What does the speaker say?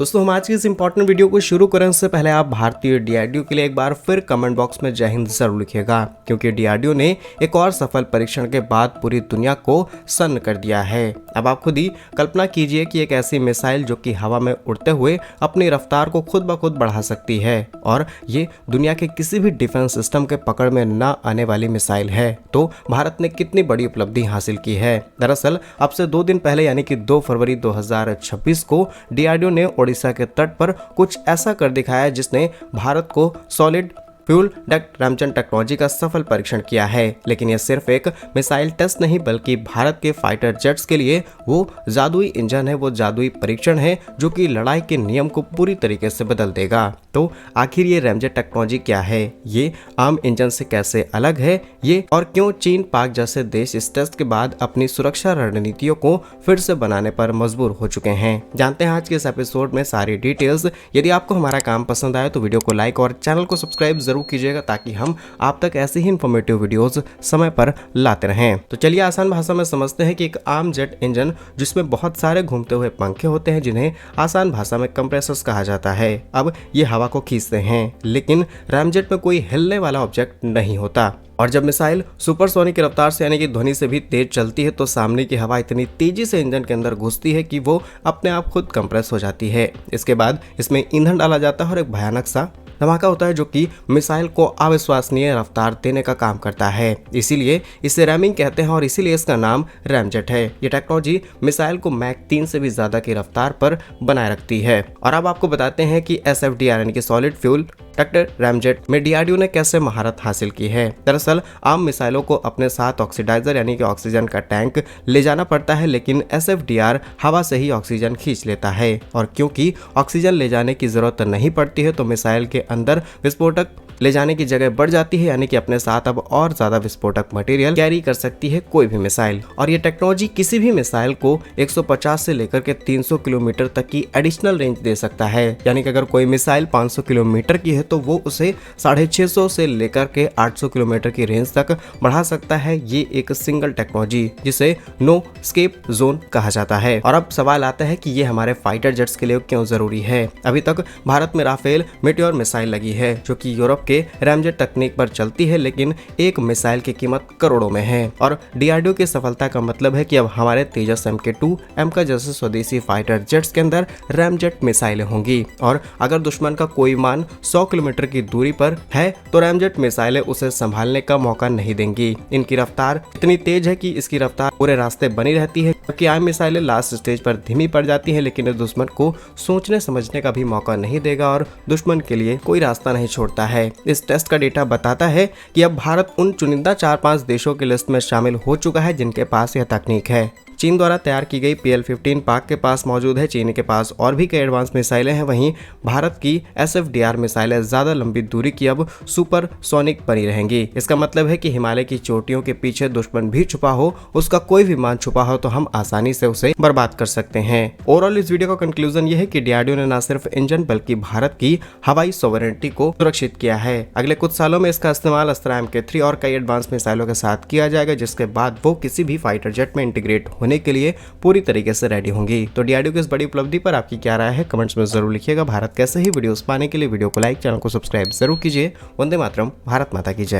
दोस्तों, हम आज की इस इंपॉर्टेंट वीडियो को शुरू करें उससे पहले आप भारतीय डीआरडीओ के लिए एक बार फिर कमेंट बॉक्स में जय हिंद जरूर लिखिएगा, क्योंकि डीआरडीओ ने एक और सफल परीक्षण के बाद पूरी दुनिया को सन्न कर दिया है। अब आप खुद ही कल्पना कीजिए कि एक ऐसी मिसाइल जो कि हवा में उड़ते हुए अपनी रफ्तार को खुद ब खुद बढ़ा सकती है और ये दुनिया के किसी भी डिफेंस सिस्टम के पकड़ में न आने वाली मिसाइल है, तो भारत ने कितनी बड़ी उपलब्धि हासिल की है। दरअसल अब से 2 दिन पहले यानी कि 2 फरवरी 2026 को डीआरडीओ ने ओडिशा के तट पर कुछ ऐसा कर दिखाया जिसने भारत को solid fuel duct Ramchandra technology का सफल परीक्षण किया है। लेकिन यह सिर्फ एक मिसाइल टेस्ट नहीं बल्कि भारत के फाइटर जेट्स के लिए वो जादुई इंजन है, वो जादुई परीक्षण है जो कि लड़ाई के नियम को पूरी तरीके से बदल देगा। तो आखिर ये रामजेट टेक्नोलॉजी क्या है, ये आम इंजन से कैसे अलग है, ये और क्यों चीन पाक जैसे देश इस टेस्ट के बाद अपनी सुरक्षा रणनीतियों को फिर से बनाने पर मजबूर हो चुके हैं। जानते हैं आज के इस एपिसोड में सारी डिटेल्स। यदि आपको हमारा काम पसंद आया तो वीडियो को लाइक और चैनल को सब्सक्राइब जरूर कीजिएगा ताकि हम आप तक ऐसे ही इंफॉर्मेटिव वीडियोस समय पर लाते रहें। तो चलिए आसान भाषा में समझते हैं कि एक आम जेट इंजन जिसमें बहुत सारे घूमते हुए पंखे होते हैं जिन्हें आसान भाषा में कंप्रेसर्स कहा जाता है। अब ये हवा को खींचते हैं, लेकिन रामजेट में कोई हिलने वाला ऑब्जेक्ट नहीं होता। और जब मिसाइल सुपरसोनिक की रफ्तार से यानी कि ध्वनि से भी तेज चलती है तो सामने की हवा इतनी तेजी से इंजन के अंदर घुसती है कि वो अपने आप खुद कंप्रेस हो जाती है। इसके बाद इसमें ईंधन डाला जाता है और एक भयानक सा धमाका होता है जो कि मिसाइल को अविश्वसनीय रफ्तार देने का काम करता है। इसीलिए इसे रैमिंग कहते हैं और इसीलिए इसका नाम रैमजेट है। ये टेक्नोलॉजी मिसाइल को मैक 3 से भी ज्यादा की रफ्तार पर बनाए रखती है। और अब आपको बताते हैं कि SFDR यानी कि सॉलिड फ्यूल डक्ट रैमजेट में डीआरडीओ ने कैसे महारत हासिल की है। दरअसल आम मिसाइलों को अपने साथ ऑक्सीडाइजर यानी कि ऑक्सीजन का टैंक ले जाना पड़ता है, लेकिन SFDR हवा से ही ऑक्सीजन खींच लेता है। और क्योंकि ऑक्सीजन ले जाने की जरूरत नहीं पड़ती है तो मिसाइल के अंदर विस्फोटक ले जाने की जगह बढ़ जाती है, यानी कि अपने साथ अब और ज्यादा विस्फोटक मटेरियल कैरी कर सकती है कोई भी मिसाइल। और ये टेक्नोलॉजी किसी भी मिसाइल को 150 से लेकर के 300 किलोमीटर तक की एडिशनल रेंज दे सकता है। यानी कि अगर कोई मिसाइल 500 किलोमीटर की है तो वो उसे 650 से लेकर के 800 किलोमीटर की रेंज तक बढ़ा सकता है। ये एक सिंगल टेक्नोलॉजी जिसे नो स्केप जोन कहा जाता है। और अब सवाल आता है कि ये हमारे फाइटर जेट्स के लिए क्यों जरूरी है। अभी तक भारत में राफेल मेटियोर मिसाइल लगी है जो कि यूरोप के रैमजेट तकनीक पर चलती है, लेकिन एक मिसाइल की कीमत करोड़ों में है। और डीआरडीओ की सफलता का मतलब है कि अब हमारे तेजस MK2 M का जैसे स्वदेशी फाइटर जेट्स के अंदर रैमजेट मिसाइलें होंगी। और अगर दुश्मन का कोई मान 100 किलोमीटर की दूरी पर है तो रैमजेट मिसाइलें उसे संभालने का मौका नहीं देंगी। इनकी रफ्तार इतनी तेज है कि इसकी रफ्तार पूरे रास्ते बनी रहती है, जबकि आम मिसाइलें लास्ट स्टेज पर धीमी पड़ जाती है, लेकिन दुश्मन को सोचने समझने का भी मौका नहीं देगा और दुश्मन के लिए कोई रास्ता नहीं छोड़ता है। इस टेस्ट का डेटा बताता है कि अब भारत उन चुनिंदा 4-5 देशों की लिस्ट में शामिल हो चुका है जिनके पास यह तकनीक है। चीन द्वारा तैयार की गई PL-15 पाक के पास मौजूद है। चीन के पास और भी कई एडवांस मिसाइलें हैं। वहीं भारत की SFDR मिसाइलें ज्यादा लंबी दूरी की अब सुपर सोनिक बनी रहेंगी। इसका मतलब है कि हिमालय की चोटियों के पीछे दुश्मन भी छुपा हो, उसका कोई विमान छुपा हो तो हम आसानी से उसे बर्बाद कर सकते हैं। ओवरऑल इस वीडियो का कंक्लूजन ये है कि डीआरडीओ ने न सिर्फ इंजन बल्कि भारत की हवाई सॉवरेनिटी को सुरक्षित किया है। अगले कुछ सालों में इसका इस्तेमाल अस्त्र MK3 और कई एडवांस मिसाइलों के साथ किया जाएगा, जिसके बाद वो किसी भी फाइटर जेट में इंटीग्रेट के लिए पूरी तरीके से रेडी होंगी। तो डीआरडीओ की इस बड़ी उपलब्धि पर आपकी क्या राय है, कमेंट्स में जरूर लिखिएगा। भारत कैसे ही वीडियोस पाने के लिए वीडियो को लाइक, चैनल को सब्सक्राइब जरूर कीजिए। वंदे मातरम, भारत माता की जय।